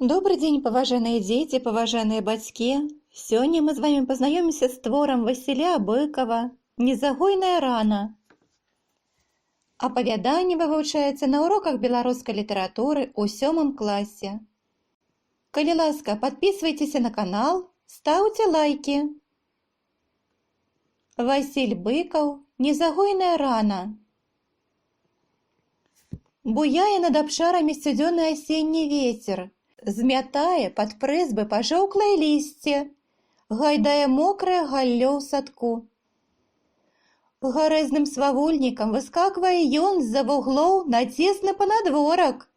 Добрый день, поважанные дети, поважанные бацькі. Сёння мы з вами познаёмимся з творам Васіля Быкова «Незагойная рана». Апавяданне вывучаецца на уроках беларускай літаратуры ў 7 класе. Калі ласка, подписывайтеся на канал, ставьте лайки. Васіль Быкаў «Незагойная рана». Буяе над абшарамі сцюдзёны асенні вецер, змятае пад прызбы пажоўклае лісце, гайдае мокрае галлё ў садку. Гарэзным свавольнікам выскаквае ён з-за вуглоў на цесны панадворак,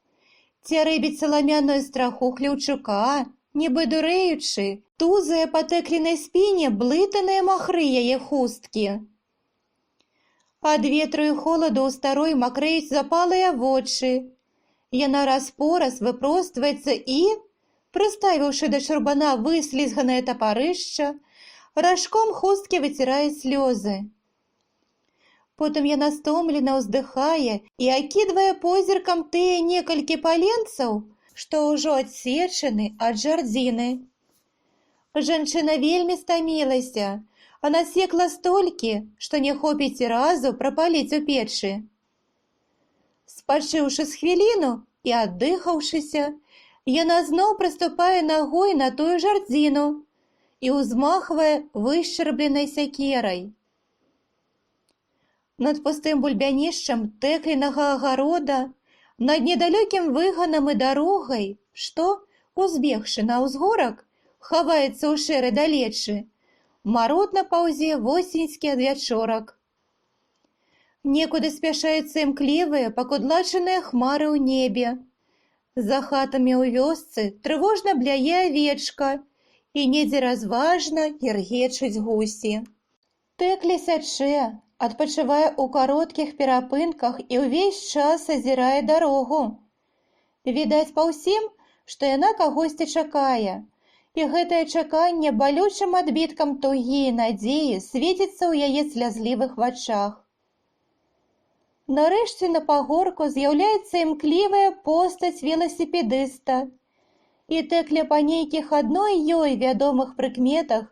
цярэбіць саламяную страху хлеўчука, нібы дурэючы, тузае па тэкленай спіне блытаныя махры яе хусткі. Ад ветру і холаду ў старой макрэюць запалыя вочы. Яна раз-пораз выпростваецца і, прыставіўшы да чурбана выслізганае тапарышча, ражком хусткі выцірае слёзы. Потым яна стомлена ўздыхае і акідвае позіркам тыя некалькі паленцаў, што ўжо адсечаны ад жардзіны. Жанчына вельмі стамілася, а насекла столькі, што не хопіць і разу прапаліць у печы. Спачыўшы з хвіліну і аддыхаўшыся, яна зноў прыступае нагой на тую жардзіну і ўзмахвае вышчарбленай сякерай. Над пустым бульбянішчам тэкленага агарода, над недалёкім выганам і дарогай, што, узбегшы на ўзгорак, хаваецца ў шэрай далечы, марудна паўзе восеньскі адвячорак. Некуды спяшаюцца імклівыя, пакудлачаныя хмары ў небе. За хатамі ў вёсцы трывожна бляе авечка, і недзе разважна іргечуць гусі. Тэкля сячэ, адпачывае ў кароткіх перапынках і ўвесь час азірае дарогу. Відаць па ўсім, што яна кагосьці чакае, і гэтае чаканне балючым адбіткам тугі і надзеі свеціцца ў яе слязлівых вачах. Нарэшце на пагорку з'яўляецца імклівая постаць веласіпедыста, і тэкля па нейкіх адной ёй вядомых прыкметах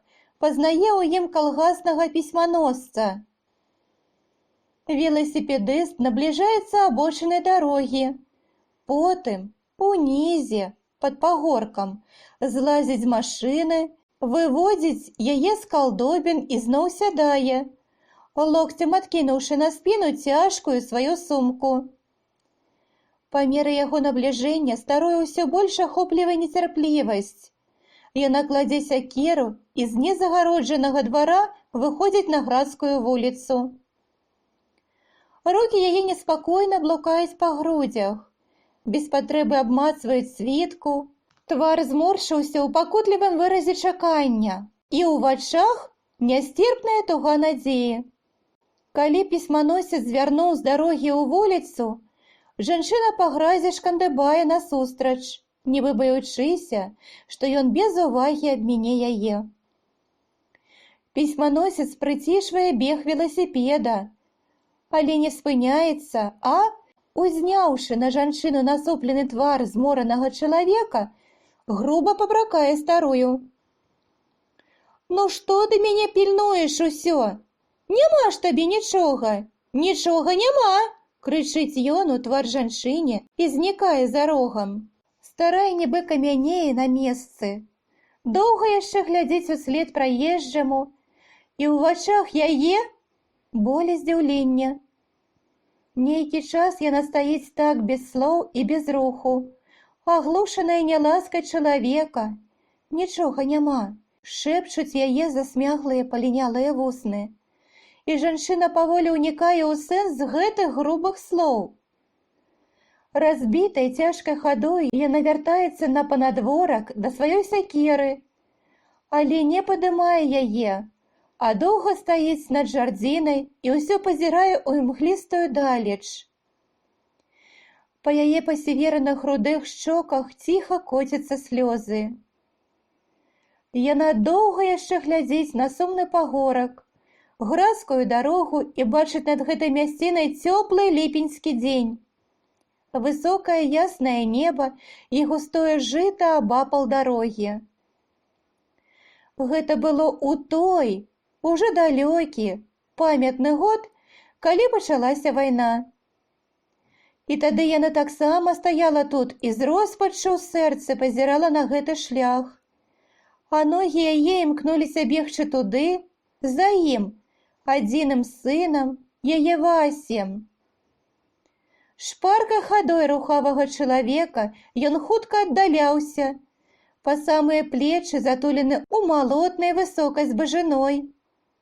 пазнае ў ім калгаснага пісьманосца. Веласіпедыст набліжаецца абочынай дарогі, потым, унізе, пад пагоркам, злазіць з машыны, выводзіць яе з калдобін і зноў сядае, локцем адкінуўшы на спіну цяжкую сваю сумку. Па меры яго набліжэння старое ўсё больш ахоплівае нецярплівасць. Яна кладзе сякеру і з незагароджанага двара выходзіць на градскую вуліцу. Рукі яе неспакойна блукаюць па грудзях, без патрэбы абмацваюць світку, твар зморшыўся ў пакутлівым выразе чакання, і ў вачах нясцерпная туга надзеі. Калі пісьманосец звярнуў з дарогі ў вуліцу, жанчына па гразі шкандыбае насустрач, нібы баючыся, што ён без увагі абміне яе. Пісьманосец прыцішвае бег веласіпеда, але не спыняецца, а, узняўшы на жанчыну насуплены твар зморанага чалавека, груба пабракае старую. «Ну што ты мяне пільнуеш усё? Няма ж табе нічога! Нічога няма!» — крычыць ён у твар жанчыне і знікае за рогам. Старая нібы камянее на месцы. Доўга яшчэ глядзіць услед праезджаму, і ў вачах яе боль і здзіўлення. Нейкі час яна стаіць так без слоў і без руху, аглушаная няласкай чалавека. Нічога няма, шэпчуць яе засмяглыя палінялыя вусны. І жанчына паволі ўнікае ў сэнс гэтых грубых слоў. Разбітай цяжкай хадой яна вяртаецца на панадворак да сваёй сякеры, але не падымае яе, а доўга стаіць над жардзінай і ўсё пазірае ў імглістую далеч. Па яе пасівераных рудых шчоках ціха коцяцца слёзы. Яна доўга яшчэ глядзіць на сумны пагорак, градскую дарогу і бачыць над гэтай мясцінай цёплы ліпеньскі дзень. высокое ясное небо і густое жыта абапал дарогі. Гэта было ў той, ужо далёкі, памятны год, калі пачалася вайна. І тады яна таксама стаяла тут і з роспаччу ў сэрцы пазірала на гэты шлях. А ногі яе імкнуліся бегчы туды, за ім, адзіным сынам, яе Васем. Шпаркай хадой рухавага чалавека ён хутка аддаляўся, па самыя плечы затулены ў малотнай высокай збажыной.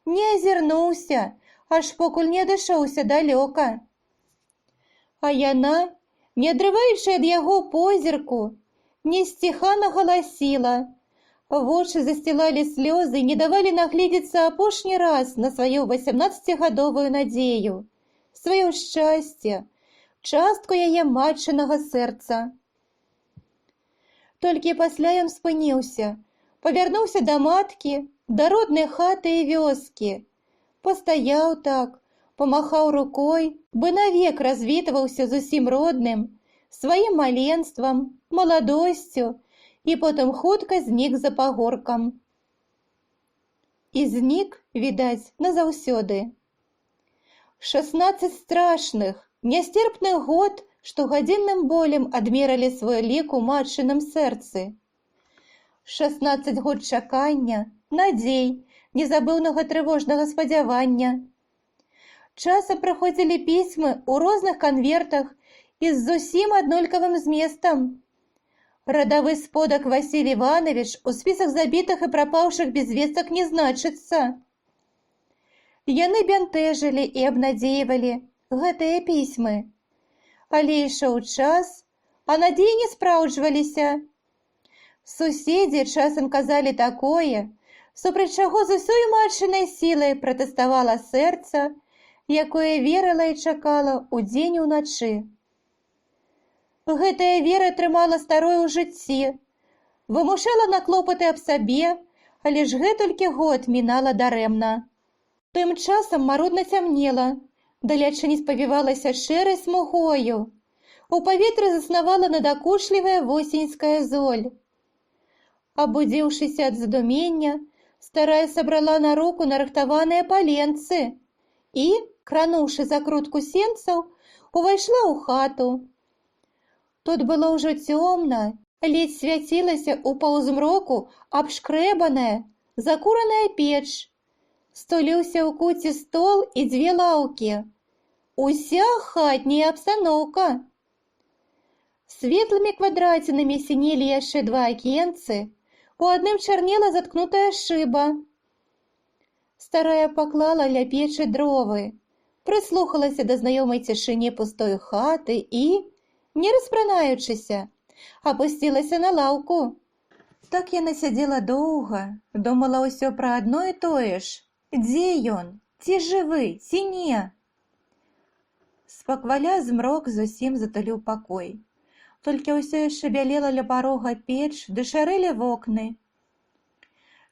Не азірнуўся, аж покуль не адышоўся далёка. А яна, не адрываючы ад яго позірку, несціхана галасіла. Вочы засцілалі слёзы і не давалі нагледзецца апошні раз на сваю 18гадовую надзею, сваё шчасце, частку яе матчынага сэрца. Толькі пасля ён спыніўся, павярнуўся да маткі, да роднай хаты і вёскі. Пастаяў так, памахаў рукой, бы навек развітваўся з усім родным, сваім маленствам, маладосцю, і потым хутка знік за пагоркам. І знік, відаць, назаўсёды. 16 страшных, нястерпных год штогадзінным болем адмералі свой лік у матчыным сэрцы. 16 год чакання, надзей, незабыўнага трывожнага спадзявання. Часам прыходзілі пісьмы ў розных канвертах і з зусім аднолькавым зместам. Радавы сподак Васіль Іванович у спісах забітых і прапаўшых без вестак не значыцца. Яны бянтэжылі і абнадзейвалі гэтыя пісьмы. Але ішоў час, а надзеі не спраўджваліся. Суседзі часам казалі такое, супраць чаго з усёй матчынай сілай пратэставала сэрца, якое верыла і чакала ўдзень і ўначы. Гэтая вера трымала старое ў жыцці, вымушала на клопаты аб сабе, але ж гэтулькі год мінала дарэмна. Тым часам марудна цямнела, далячыні спавівалася шэрай смугою. У паветры заснавала надакучлівая восеньская золь. Абудзіўшыся ад задумення, старая сабрала на руку нарыхтаваныя паленцы і, крануўшы закрутку сенцаў, увайшла ў хату. Тут было ўжо цёмна, ледзь свяцілася ў паўзмроку абшкрэбаная, закураная печ. Стуліўся ў куце стол і 2 лаўкі. Уся хатняя абстаноўка. Светлымі квадрацінамі сінелі яшчэ 2 акенцы, у адным чарнела заткнутая шыба. Старая паклала ля печы дровы, прыслухалася да знаёмай цішыні пустой хаты і, не распранаючыся, апусцілася на лаўку. Так яна сядзела доўга, думала ўсё пра адно і тое ж. Дзе ён? Ці жывы, ці не? Спакваля змрок зусім затуліў пакой. Толькі ўсё яшчэ бялела ля парога печ, ды шарэлі вокны.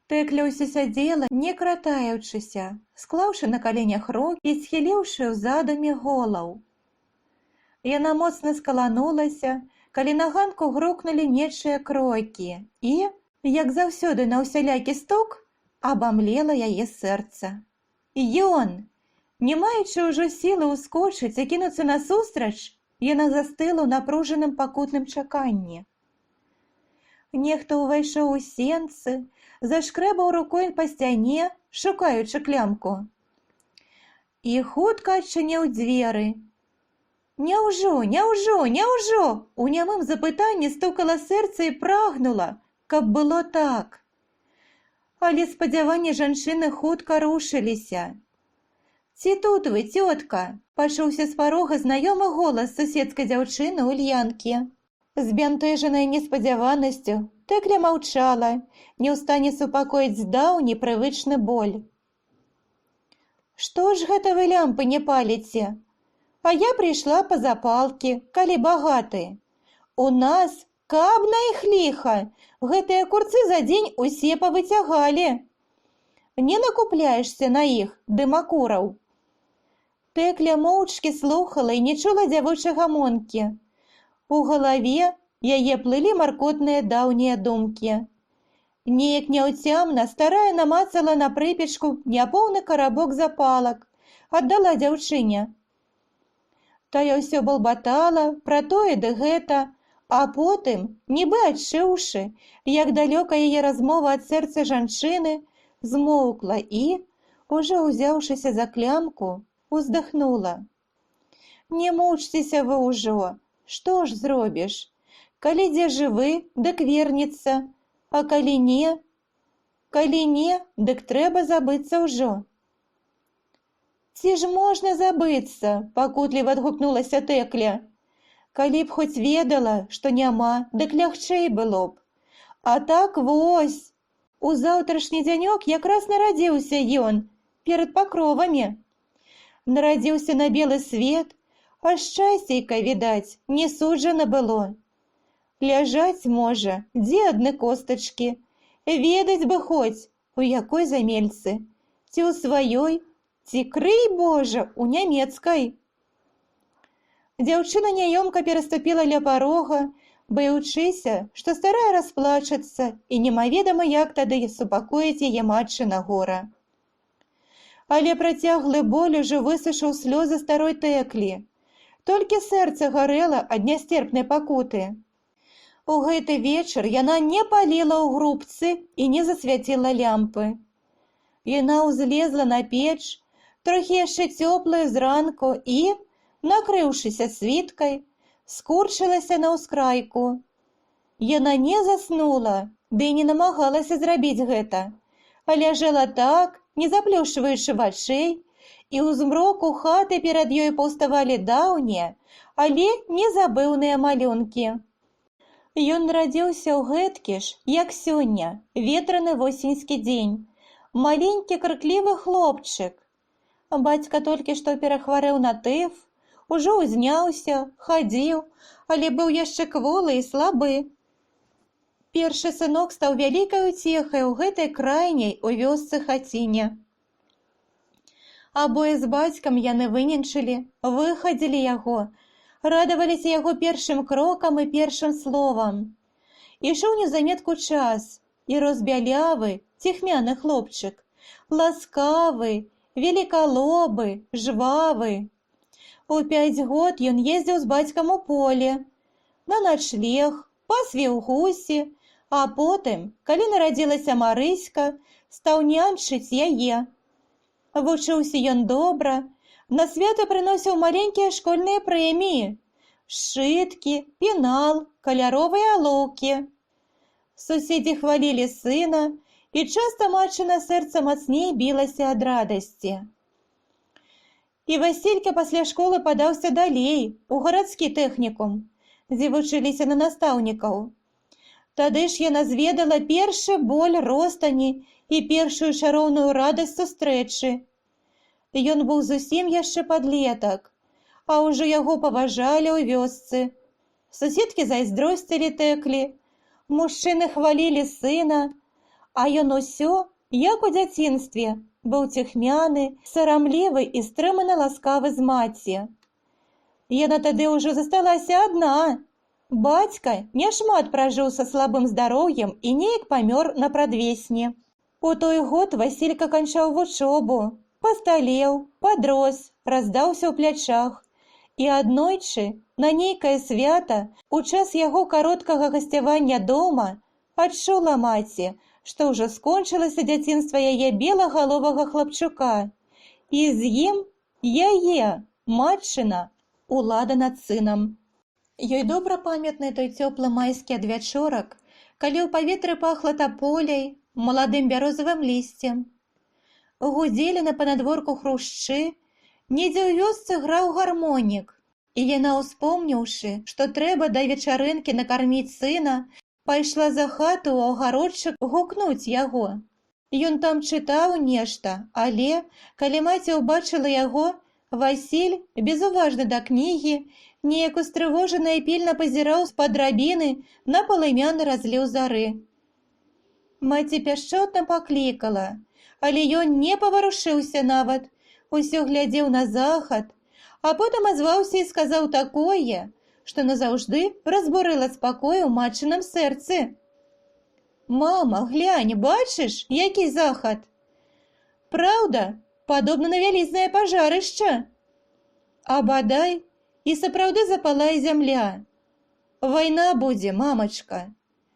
Тэкля ўсё сядзела, не кратаючыся, склаўшы на каленях рукі і схіліўшы ў задуме голаў. Яна моцна скаланулася, калі на ганку грукнулі нечыя крокі і, як заўсёды на ўсялякі стук, абамлела яе сэрца. Ён, не маючы ўжо сілы ўскочыць і кінуцца насустрач, яна застыла ў напружаным пакутным чаканні. Нехта ўвайшоў у сенцы, зашкрэбаў рукой па сцяне, шукаючы клямку. І хутка адчыніў дзверы. Няўжо? У нямым запытанні стукала сэрца і прагнула, каб было так. Але спадзяванні жанчыны хутка рушыліся. «Ці тут вы, цётка?» – пачуўся з парога знаёмы голас суседскай дзяўчыны Ульянкі. Збянтэжаная неспадзяванасцю, Тэкля маўчала, не ў стане супакоіць даўні прывычны боль. «Што ж гэта вы лямпы не паліце? А я прыйшла па запалкі, калі багаты. У нас, каб на іх ліха, гэтыя курцы за дзень усе павыцягалі. Не накупляешся на іх, дымакураў». Тэкля моўчкі слухала і не чула дзявочай гамонкі. У галаве яе плылі маркотныя даўнія думкі. Неяк няўцямна старая намацала на прыпечку няпоўны карабок запалак, аддала дзяўчыне. Тая ўсё балбатала пра тое ды гэта, а потым, нібы адчуўшы, як далёка яе размова ад сэрца жанчыны, змоўкла і, ужо ўзяўшыся за клямку, уздыхнула. Не мучцеся вы ўжо, што ж зробіш? Калі дзе жывы, дык вернецца, а калі не, дык трэба забыцца ўжо. Ці ж можна забыцца, пакутліва адгукнулася Тэкля. Калі б хоць ведала, што няма, дык лягчэй было б. А так вось, у заўтрашні дзянёк якраз нарадзіўся ён, перад пакровамі. Нарадзіўся на белы свет, а шчасцейка, відаць, не суджана было. Ляжаць можа, дзе адны костачкі, ведаць бы хоць, у якой замельцы, ці ў сваёй, ці, крый Божа, у нямецкай. Дзяўчына няёмка пераступіла ля парога, баючыся, што старая расплачацца і немаведама як тады супакоіць яе матчына гора. Але працяглы боль ужо высушыў слёзы старой Тэклі. Толькі сэрца гарэла ад нястерпнай пакуты. У гэты вечар яна не паліла ў грубцы і не засвяціла лямпы. Яна ўзлезла на печ, трохі яшчэ цёплую зранку і, накрыўшыся світкай, скурчылася на ўскрайку. Яна не заснула, ды і не намагалася зрабіць гэта, а ляжала так, не заплюшчваючы вачэй, і ў змроку хаты перад ёй паўставалі даўнія, але незабыўныя малюнкі. Ён нарадзіўся ў гэткі ж, як сёння, ветраны восеньскі дзень, маленькі крыклівы хлопчык. Бацька толькі што перахварэў на тыф, ужо ўзняўся, хадзіў, але быў яшчэ кволы і слабы. Першы сынок стаў вялікай уцехай у гэтай крайняй у вёсцы хаціне. Абое з бацькам яны выненчылі, выхадзілі яго, радаваліся яго першым крокам і першым словам. Ішоў незаметку час, і рос бялявы, ціхмяны хлопчык, ласкавы, великалобы, жвавы. У 5 год ён ездзіў з бацькам у поле, на начлег, пас віў гусі, а потым, калі нарадзілася Марыська, стаў нянчыць яе. Вучыўся ён добра, на свята прыносіў маленькія школьныя прэміі, сшыткі, пенал, каляровыя алоўкі. Суседзі хвалілі сына, і часта матчына сэрца мацней білася ад радасці. І Васілька пасля школы падаўся далей, у гарадскі тэхнікум, дзе вучыліся на настаўнікаў. Тады ж яна зведала першы боль ростані і першую чароўную радасць сустрэчы. Ён быў зусім яшчэ падлетак, а ўжо яго паважалі ў вёсцы. Суседкі зайздросцілі Тэклі, мужчыны хвалілі сына, а ён усё, як у дзяцінстве, быў ціхмяны, сарамлівы і стрымана ласкавы з маці. Яна тады ўжо засталася адна. Бацька няшмат пражыў са слабым здароўем і неяк памёр на прадвесні. У той год Васілька канчаў вучобу, пасталеў, падрос, раздаўся ў плячах. І аднойчы, на нейкае свята, у час яго кароткага гасцявання дома, адчула маці, што ўжо скончылася дзяцінства яе белагаловага хлапчука. І з ім яе, матчына, улада над сынам. Ёй добра памятны той цёплы майскі адвячорак, калі ў паветры пахла таполяй, маладым бярозавым лісцем. Гудзелі на панадворку хрушчы, недзе ў вёсцы граў гармонік, і яна, успомніўшы, што трэба да вечарынкі накарміць сына, пайшла за хату ў агародчык гукнуць яго. Ён там чытаў нешта, але, калі маці ўбачыла яго, Васіль, безуважны да кнігі, неяк устрывожаны і пільна пазіраў з-пад драбіны на палымяны разліў зары. Маці пяшчотна паклікала, але ён не паварушыўся нават, усё глядзеў на захад, а потым азваўся і сказаў такое, што назаўжды разбурыла спакой у матчыным сэрцы. «Мама, глянь, бачыш, які захад? Праўда, падобна на вялізнае пажарышча. А бадай, і сапраўды запалае зямля. Вайна будзе, мамачка.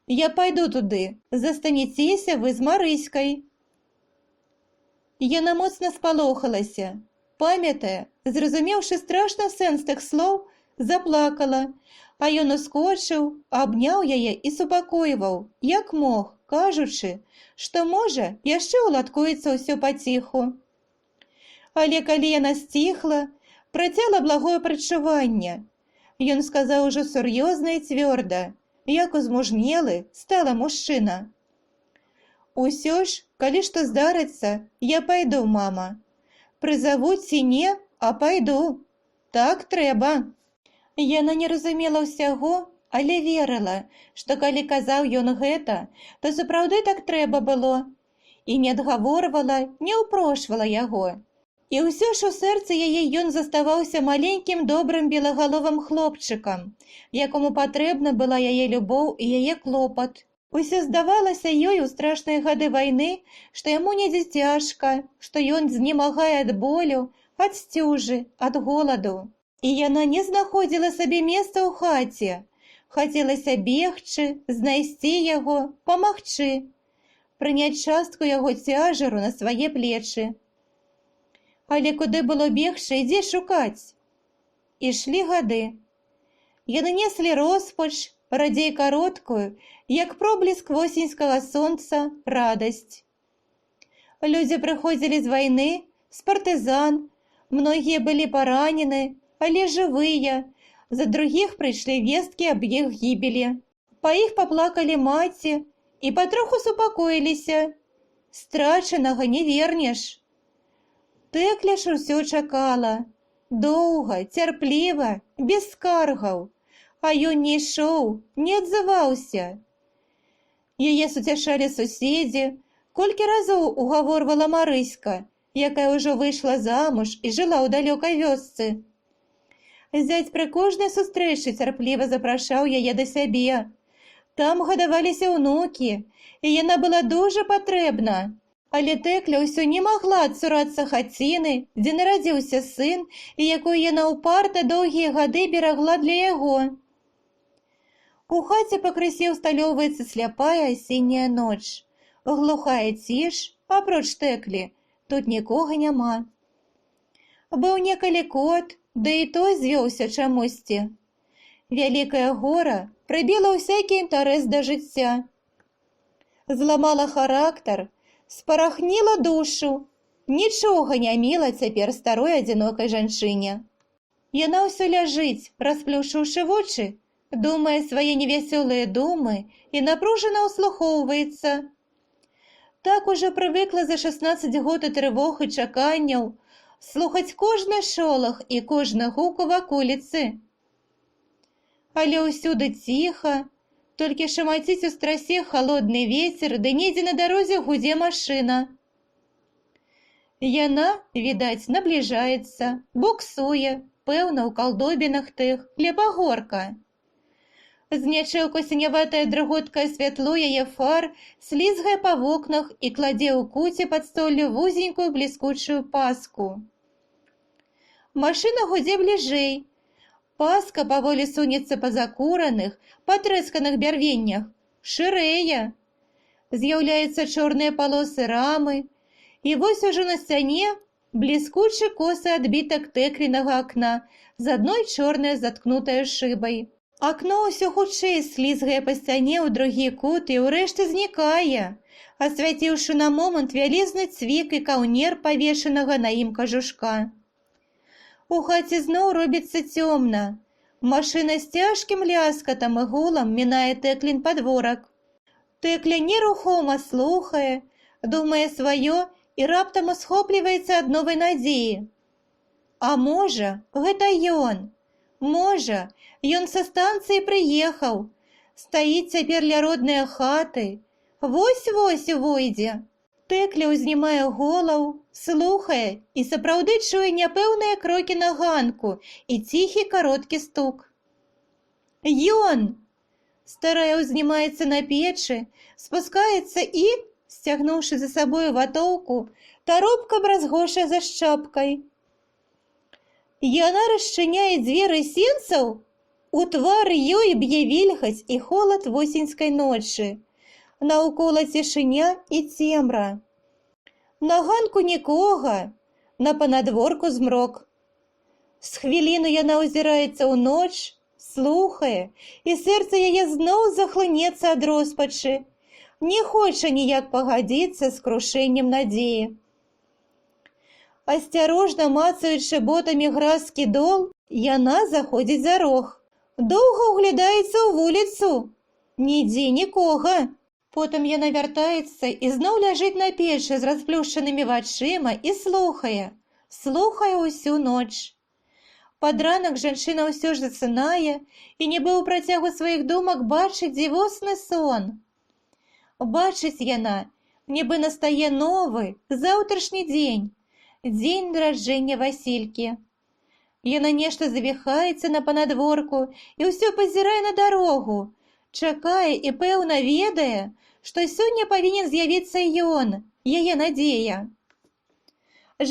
Я пайду туды, застанецеся вы з Марыськай». Яна моцна спалохалася, памятае, зразумеўшы страшны сэнс тых слоў, заплакала, а ён ускочыў, абняў яе і супакойваў, як мог, кажучы, што, можа, яшчэ уладкуецца ўсё паціху. Але калі яна сціхла, працяла благое прачуванне. Ён сказаў ужо сур'ёзна і цвёрда, як узмужнелы стала мужчына. «Усё ж, калі што здарыцца, я пайду, мама. Прызавуць ці не, а пайду. Так трэба». Яна не разумела ўсяго, але верыла, што калі казаў ён гэта, то сапраўды так трэба было, і не адгаворвала, не ўпрошвала яго. І ўсё ж у сэрцы яе ён заставаўся маленькім добрым белагаловым хлопчыкам, якому патрэбна была яе любоў і яе клопат. Усё здавалася ёй у страшныя гады вайны, што яму недзе цяжка, што ён знемагае ад болю, ад сцюжы, ад голаду. І яна не знаходзіла сабе месца ў хаце. Хацелася бегчы, знайсці яго, памагчы, прыняць частку яго цяжару на свае плечы. Але куды было бегчы і дзе шукаць? Ішлі гады. Яны неслі роспач, радзей кароткую, як пробліск восеньскага сонца, радасць. Людзі прыходзілі з вайны, з партызан, многія былі паранены, але жывыя, за другіх прыйшлі весткі аб іх гібелі. Па іх паплакалі маці і патроху супакоіліся. Страчанага не вернеш. Тэкля ж усё чакала. Доўга, цярпліва, без скаргаў. А ён не ішоў, не адзываўся. Яе суцяшалі суседзі, колькі разоў угаворвала Марыська, якая ўжо выйшла замуж і жыла ў далёкай вёсцы. Зяць пры кожнай сустрэчы цярпліва запрашаў яе да сябе. Там гадаваліся ўнукі, і яна была дужа патрэбна. Але Тэкля ўсё не магла адсурацца хаціны, дзе нарадзіўся сын, і якую яна ўпарта доўгія гады берагла для яго. У хаце пакрысе ўсталёўваецца сляпая асенняя ноч. Глухая ціш, апроч Тэклі, тут нікога няма. Быў некалі кот, да і той звёўся чамусьці. Вялікае гора прыбіла ўсякі інтарэс да жыцця. Зламала характар, спарахніла душу, нічога не міла цяпер старой адзінокай жанчыне. Яна ўсё ляжыць, расплюшыўшы вочы, думае свае невясёлыя думы і напружана ўслухоўваецца. Так ужо прывыкла за 16 год і трывог і чаканняў слухаць кожны шолах і кожны гук у ваколіцы. Але ўсюды ціха, толькі шамаціць у страсе халодны вецер, ды недзе на дарозе гудзе машына. Яна, відаць, набліжаецца, буксуе, пэўна, у калдобінах тых, ля пагорка. Знячэўку сіняватае дрыготкае святло яе фар слізгае па вокнах і кладзе ў куце пад столлю вузенькую бліскучую паску. Машына гудзе бліжэй. Паска паволі сунецца па закураных, патрэсканых бярвеннях, шырэе. З'яўляюцца чорныя палосы рамы, і вось ужо на сцяне бліскучы косы адбітак Тэклінага акна з адной чорнай заткнутаю шыбай. Акно ўсё хутчэй слізгае па сцяне ў другі кут і ўрэшце знікае, асвяціўшы на момант вялізны цвік і каўнер павешанага на ім кажушка. У хаце зноў робіцца цёмна. Машына з цяжкім ляскатам і гулам мінае Тэклін падворак. Тэкля нерухома слухае, думае сваё і раптам усхопліваецца ад новай надзеі. А можа, гэта ён. Можа, ён са станцыі прыехаў, стаіць цяпер ля роднае хаты, вось-вось увойдзе. Тэкля ўзнімае голаў, слухае і сапраўды чуе няпэўныя крокі на ганку і ціхі кароткі стук. Ён! Старая узнімаецца на печы, спускаецца і, сцягнуўшы за сабою ватоўку, таропкам разгоша за шчапкай. Яна расчыняе дзверы сенцаў, у твар ёй б'е вільгаць і холад восеньскай ночы. Наўкола цішыня і цемра. На ганку нікога, на панадворку змрок. З хвіліну яна озіраецца ў ноч, слухае, і сэрца яе зноў захлынецца ад роспачы, не хоча ніяк пагадзіцца з крушэннем надзеі. Асцярожна мацаючы ботамі гразкі дол, яна заходзіць за рог. Доўга ўглядаецца ў вуліцу, нідзе нікога. Потым яна вяртаецца і зноў ляжыць на печы з расплюшчанымі вачыма і слухае ўсю ноч. Пад ранак жанчына ўсё ж засынае і нібы ў працягу сваіх думак бачыць дзівосны сон. Бачыць яна, нібы настае новы, заўтрашні дзень, дзень нараджэння Васількі. Яна нешта завіхаецца на панадворку і ўсё пазірае на дарогу, чакае і, пэўна, ведае, што сёння павінен з'явіцца ён, яе надзея.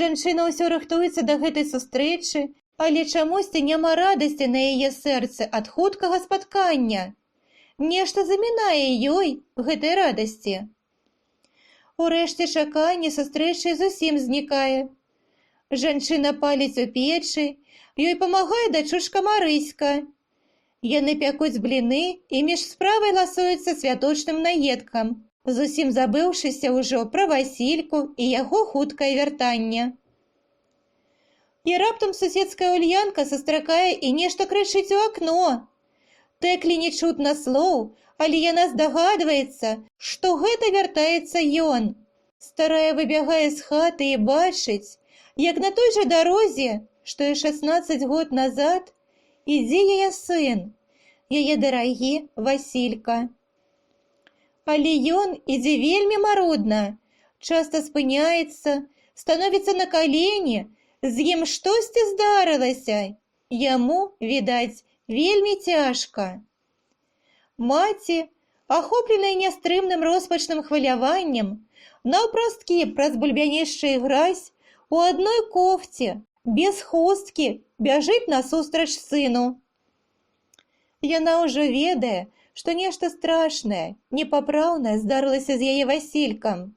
Жанчына ўсё рыхтуецца да гэтай сустрэчы, але чамусьці няма радасці на яе сэрцы ад хуткага спаткання. Нешта замінае ёй гэтай радасці. Урэшце чаканне сустрэчы зусім знікае. Жанчына паліць у печы, ёй памагае дачушка Марыська. Яны пякуць бліны і між справай ласуюцца святочным наедкам, зусім забыўшыся ўжо пра Васільку і яго хуткае вяртанне. І раптам суседская Ульянка сустракае і нешта крычыць у акно. Тэклі не чутна слоў, але яна здагадваецца, што гэта вяртаецца ён. Старая выбягае з хаты і бачыць, як на той жа дарозе, што і 16 год назад, ідзе яе сын, яе дарагі Васілька. Але ён ідзе вельмі марудна, часта спыняецца, становіцца на калені, з ім штосьці здарылася. Яму, відаць, вельмі цяжка. Маці, ахопленая нястрымным роспачным хваляваннем, наўпрасткі праз бульбянішча і гразь, у адной кофце, без хусткі, бяжыць насустрач сыну. Яна ўжо ведае, што нешта страшнае, непапраўнае здарылася з яе Васількам.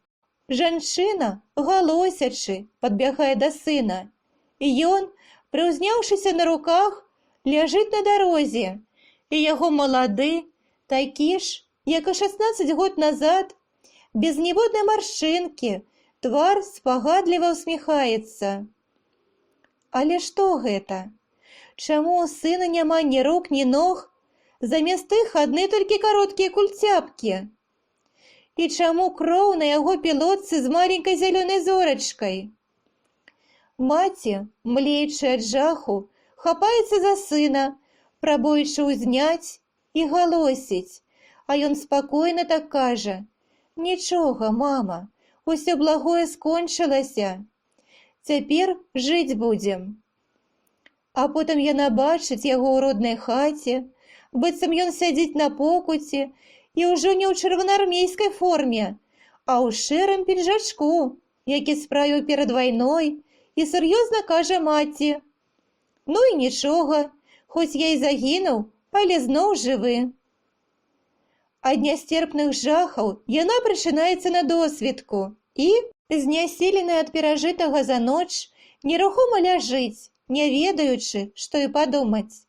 Жанчына, галосячы, падбягае да сына. Ён, прыўзняўшыся на руках, ляжыць на дарозе, і яго малады, такі ж, як і 16 год назад, без ніводнай маршчынкі, твар спагадліва ўсміхаецца. Але што гэта? Чаму ў сына няма ні рук, ні ног, замест іх адны толькі кароткія кульцяпкі? І чаму кроў на яго пілотцы з маленькай зялёнай зорачкай? Маці, млеючы ад жаху, хапаецца за сына, прабуючы ўзняць і галосіць, а ён спакойна так кажа: «Нічога, мама, усё благое скончылася. Цяпер жыць будзем». А потым яна бачыць яго ў роднай хаце, быццам ён сядзіць на покуці і ўжо не ў чырвонаармейскай форме, а ў шэрым пінжачку, які справіў перад вайной, і сур'ёзна кажа маці: «Ну і нічога, хоць я і загінуў, але зноў жывы». Ад нястерпных жахаў яна прачынаецца на досвітку і, знясіленая ад перажытага за ноч, нерухома ляжыць, не ведаючы, што і падумаць.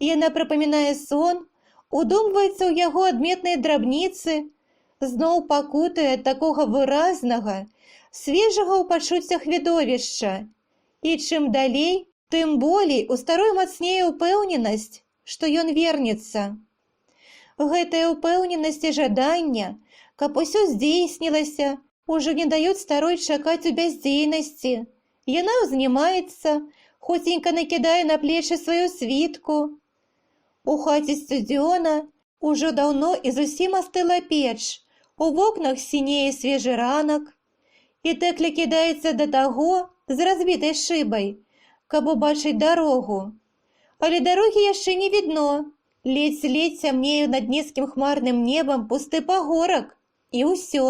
Яна прыпамінае сон, удумваецца ў яго адметныя драбніцы, зноў пакутае ад такога выразнага, свежага ў пачуццях відовішча. І чым далей, тым болей у старой мацнее ўпэўненасць, што ён вернецца. Гэтая ўпэўненасць і жаданне, каб усё здзейснілася, ужо не даюць старой чакаць у бяздзейнасці. Яна ўзнімаецца, хуценька накідае на плечы сваю світку. У хаце сцюдзёна, ужо даўно і зусім астыла печ, у вокнах сінее свежы ранак. І Тэкля кідаецца да таго з разбітай шыбай, каб убачыць дарогу. Але дарогі яшчэ не відно, Ледзь-ледзь цямнею над нізкім хмарным небам пусты пагорак, і ўсё.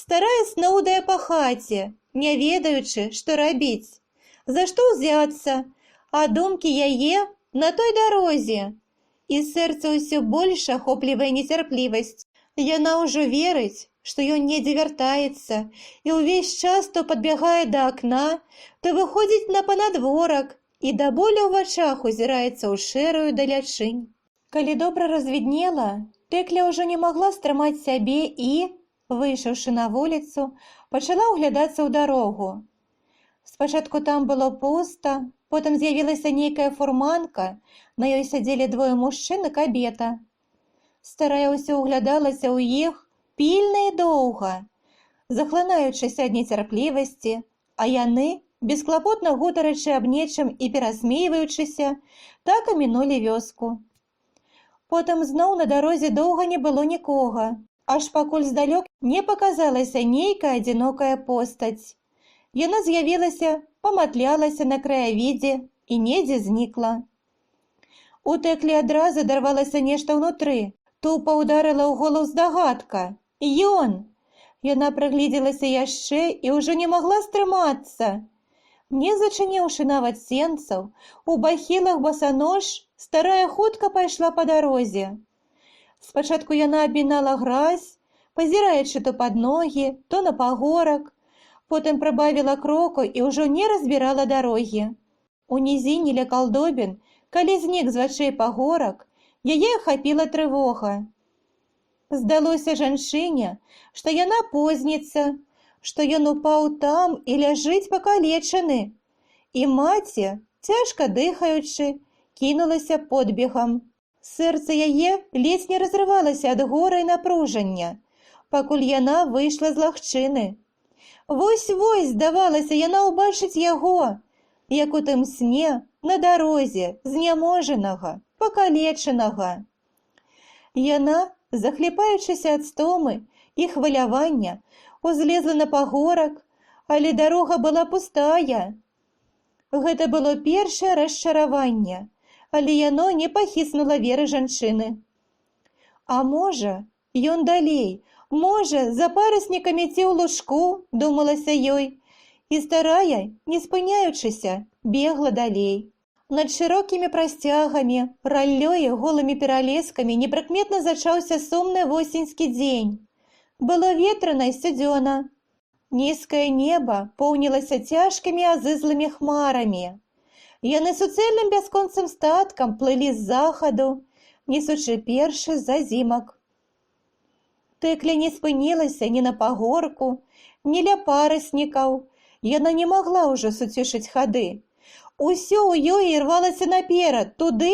Старая сноўдае па хаце, не ведаючы, што рабіць, за што ўзяцца, а думкі яе на той дарозе. І сэрца ўсё больш ахоплівае нецярплівасць. Яна ўжо верыць, што ён недзе вяртаецца, і ўвесь час то падбягае да акна, то выходзіць на панадворак, і да болю ў вачах узіраецца ў шэрую далячынь. Калі добра развіднела, Тэкля ўжо не магла стрымаць сябе і, выйшаўшы на вуліцу, пачала ўглядацца ў дарогу. Спачатку там было пуста, потым з'явілася нейкая фурманка, на ёй сядзелі двое мужчын і кабета. Старая ўсё ўглядалася ў іх пільна і доўга, захлынаючыся ад нецярплівасці, а яны, бесклапотна гутарачы аб нечым і перасмейваючыся, так і мінулі вёску. Потым зноў на дарозе доўга не было нікога, аж пакуль здалёк не паказалася нейкая адзінокая постаць. Яна з'явілася, паматлялася на краявідзе і недзе знікла. У Тэклі адразу дарвалася нешта ўнутры, тупа ўдарыла ў голову здагадка. Ён! Яна прыгледзелася яшчэ і ўжо не магла стрымацца. Не зачыніўшы нават сенцаў, у бахілах басанож старая хутка пайшла па дарозе. Спачатку яна абмінала гразь, пазіраючы то пад ногі, то на пагорак, потым прыбавіла кроку і ўжо не разбірала дарогі. У нізіне ля калдобін, калі знік з вачэй пагорак, яе ахапіла трывога. Здалося жанчыне, што яна позніцца, што ён упаў там і ляжыць пакалечаны. І маці, цяжка дыхаючы, кінулася подбегам. Сэрца яе ледзь не разрывалася ад гора і напружання, пакуль яна выйшла з лагчыны. Вось-вось, здавалася, яна ўбачыць яго, як у тым сне на дарозе, зняможанага, пакалечанага. Яна, захліпаючыся ад стомы і хвалявання, узлезла на пагорак, але дарога была пустая. Гэта было першае расчараванне, але яно не пахіснула веры жанчыны. А можа, ён далей, можа, за параснікамі ці ў лужку, думалася ёй, і старая, не спыняючыся, бегла далей. Над шырокімі прасцягамі, раллёй і голымі пералескамі непрыкметна зачаўся сумны восеньскі дзень. Было ветрана і сцюдзёна. Нізкае неба поўнілася цяжкімі азызлымі хмарамі. Яны суцэльным бясконцым статкам плылі з захаду, несучы першы зазімак. Тэкля не спынілася ні на пагорку, ні ля параснікаў. Яна не магла ўжо суцішыць хады. Усё ў ёй ірвалася наперад, туды,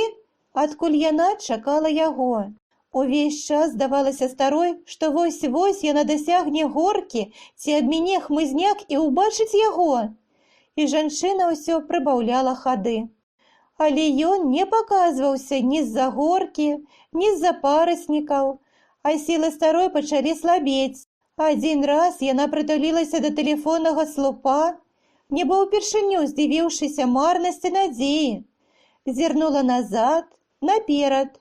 адкуль яна чакала яго. Увесь час здавалася старой, што вось-вось яна дасягне горкі ці абміне хмызняк і ўбачыць яго. І жанчына ўсё прыбаўляла хады. Але ён не паказваўся ні з-за горкі, ні з-за параснікаў, а сілы старой пачалі слабець. Адзін раз яна прытулілася да тэлефоннага слупа, нібы ўпершыню здзівіўшыся марнасці надзеі, зірнула назад, наперад.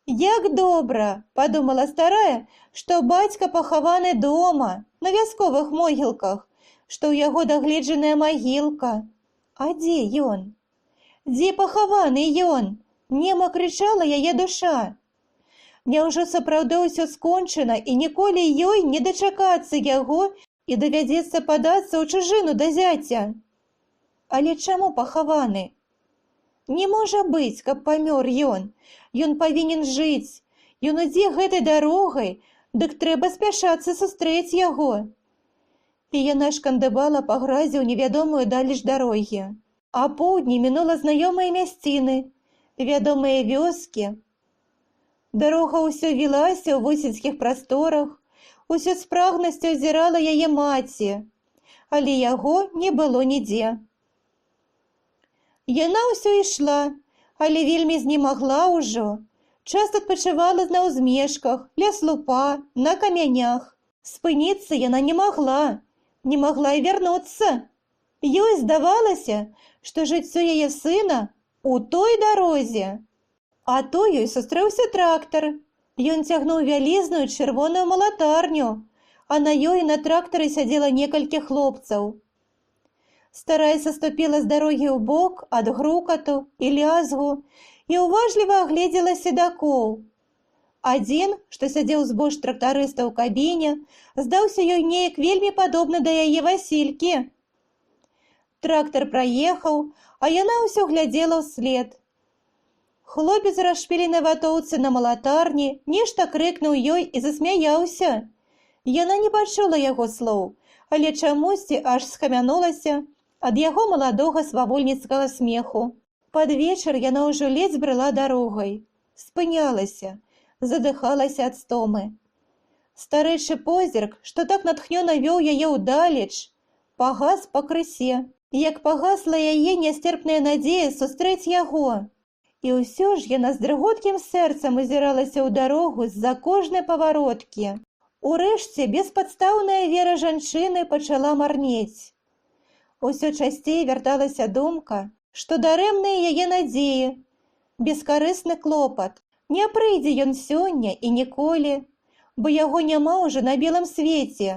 Як добра, падумала старая, што бацька пахаваны дома, на вясковых могілках, што ў яго дагледжаная магілка. А дзе ён? Дзе пахаваны ён? Нема крычала яе душа. Няўжо сапраўды ўсё скончана і ніколі ёй не дачакацца яго і давядзецца падацца ў чужыну да зяця? Але чаму пахаваны? Не можа быць, каб памёр ён. Ён павінен жыць. Ён ідзе гэтай дарогай, дык трэба спяшацца сустрэць яго. І яна шкандыбала па гразі ў невядомую далеч дарогі. А поўдні мінула знаёмыя мясціны, вядомыя вёскі. Дарога ўсё вілася ў восеньскіх прасторах, усё з прагнасцю азірала яе маці, але яго не было нідзе. Яна ўсё ішла, але вельмі знемагла ўжо. Часта адпачывала на ўзмешках, ля слупа, на камянях. Спыніцца яна не магла і вярнуцца. Ёй здавалася, што жыццё яе сына у той дарозе. А то ёй сустрэўся трактар. Ён цягнуў вялізную чырвоную малатарню, а на ёй на трактары сядзела некалькі хлопцаў. Старая саступіла з дарогі ў бок ад грукату і лязгу і уважліва агледзела седакоў. Адзін, што сядзеў збоч трактарыста ў кабіне, здаўся ёй неяк вельмі падобны да яе Васількі. Трактар праехаў, а яна ўсё глядзела ўслед. Хлопец расшпіленай ватоўцы на малатарні нешта крыкнуў ёй і засмяяўся. Яна не пачула яго слоў, але чамусьці аж схамянулася ад яго маладога свавольніцкага смеху. Пад вечар яна ўжо ледзь брыла дарогай, спынялася, задыхалася ад стомы. Старэйшы позірк, што так натхнёна вёў яе ўдалеч, пагас пакрысе, як пагасла яе нясцерпная надзея сустрэць яго. І ўсё ж яна з дрыготкім сэрцам азіралася ў дарогу з-за кожнай павароткі. Урэшце беспадстаўная вера жанчыны пачала марнець. Усё часцей вярталася думка, што дарэмныя яе надзеі, бескарысны клопат. Не прыйдзе ён сёння і ніколі, бо яго няма ўжо на белым свеце.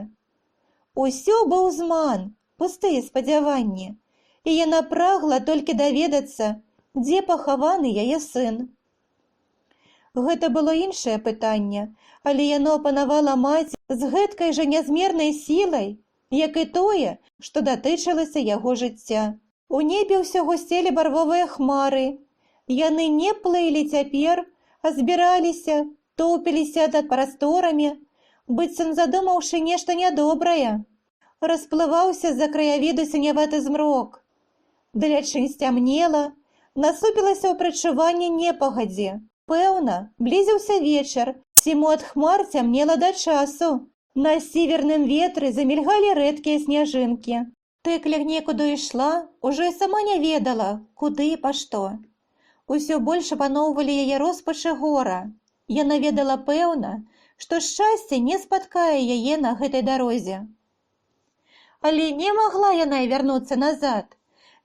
Усё быў зман, пустыя спадзяванні, і яна прагла толькі даведацца, дзе пахаваны яе сын. Гэта было іншае пытанне, але яно апанавала маці з гэткай жа нязмернай сілай, як і тое, што датычылася яго жыцця. У небе ўсё гусцелі барвовыя хмары. Яны не плылі цяпер, а збіраліся, топіліся над прасторамі, быццам задумаўшы нешта нядобрае. Расплываўся з-за краявіду сіняваты змрок. Далечынь сцямнела, насупілася ў прадчуванні непагадзі. Пэўна, блізіўся вечар, ці мо ад хмар цямнела да часу. На сіверным ветры замільгалі рэдкія сняжынкі. Тэкля некуды ішла, ужо і сама не ведала, куды і па што. Усё больш апаноўвалі яе роспачы гора. Яна ведала пэўна, што шчасце не спаткае яе на гэтай дарозе. Але не магла яна і вярнуцца назад.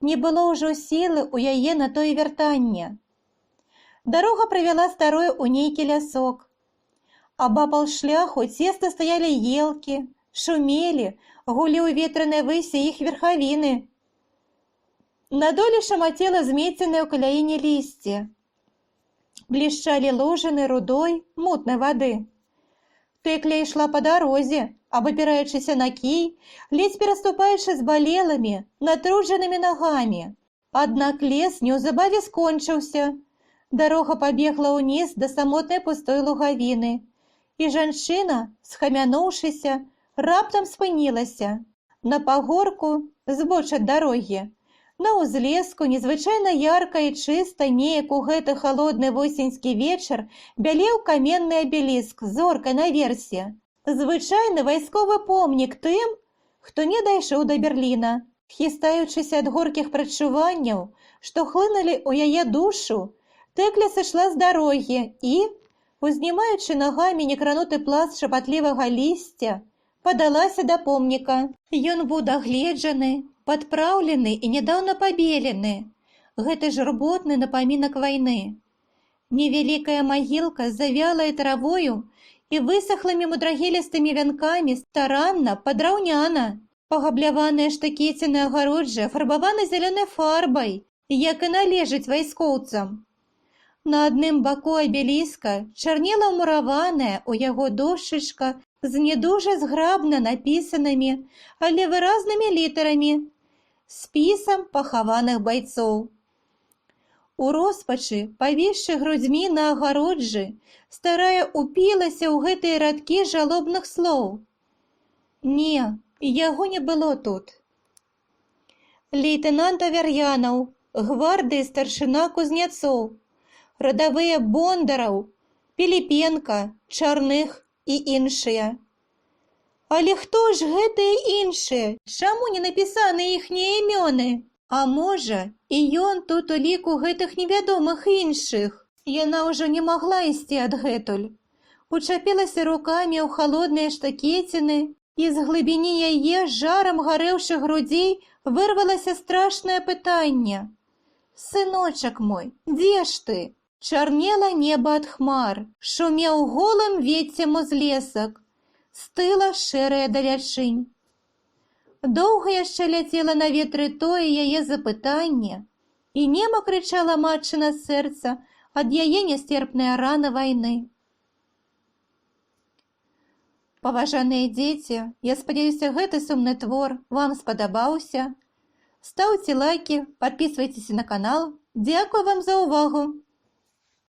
Не было ўжо сілы ў яе на тое вяртанне. Дарога правяла старой у нейкі лясок. Абапал шляху цесна стаялі елкі, шумелі, гулі ў ветранай высе іх верхавіны. На долі шамацела змеценае ў каляіне лісце. Блішчалі лужыны рудой, мутнай вады. Тэкля ішла па дарозе, абапіраючыся на кій, ледзь пераступаючы збалелымі, натруджанымі нагамі. Аднак лес неўзабаве скончыўся. Дарога пабегла ўніз да самотнай пустой лугавіны, і жанчына, схамянуўшыся, раптам спынілася. На пагорку, збоч ад дарогі, на ўзлеску незвычайна ярка і чыста неяк у гэты халодны восеньскі вечар бялеў каменны абеліск з зоркай наверсе. Звычайны вайсковы помнік тым, хто не дайшоў да Берліна. Хістаючыся ад горкіх прадчуванняў, што хлынулі ў яе душу, Тэкля сышла з дарогі і, узнімаючы нагамі некрануты пласт шапатлівага лісця, падалася да помніка. Ён быў дагледжаны, падпраўлены і нядаўна пабелены. Гэты журботны напамінак вайны. Невялікая магілка з завялай травою і высахлымі мудрагелістымі вянкамі старанна, падраўняна. Пагабляваныя штакеціны агароджы фарбаваны зялёнай фарбай, як і належыць вайскоўцам. На адным баку абеліска чарнела мураваная ў яго дошчачка з не дужа зграбна напісанымі, але выразнымі літарамі, спісам пахаваных байцоў. У роспачы, павісшы грудзьмі на агароджы, старая упілася ў гэтыя радкі жалобных слоў. Не, яго не было тут. Лейтенант Авер'янаў, гвардыі старшына Кузнецоў, радавыя Бондараў, Піліпенка, Чарных і іншыя. Але хто ж гэтыя іншыя? Чаму не напісаны іхнія імёны? А можа, і ён тут у ліку гэтых невядомых іншых. Яна ўжо не магла ісці адгэтуль. Учапілася рукамі ў халодныя штакеціны, і з глыбіні яе жарам гарэўшых грудзей вырвалася страшнае пытанне. «Сыночак мой, дзе ж ты? Чарнела неба ад хмар, шумеў голым веццем узлесак, стыла шэрая далячынь. Доўга яшчэ ляцела на ветры тое яе запытанне, і нема крычала матчына сэрца ад яе нястерпнай раны вайны. Паважаныя дзеці, я спадзяюся, гэты сумны твор вам спадабаўся. Стаўце лайкі, падпісвайцеся на канал. Дзякую вам за ўвагу!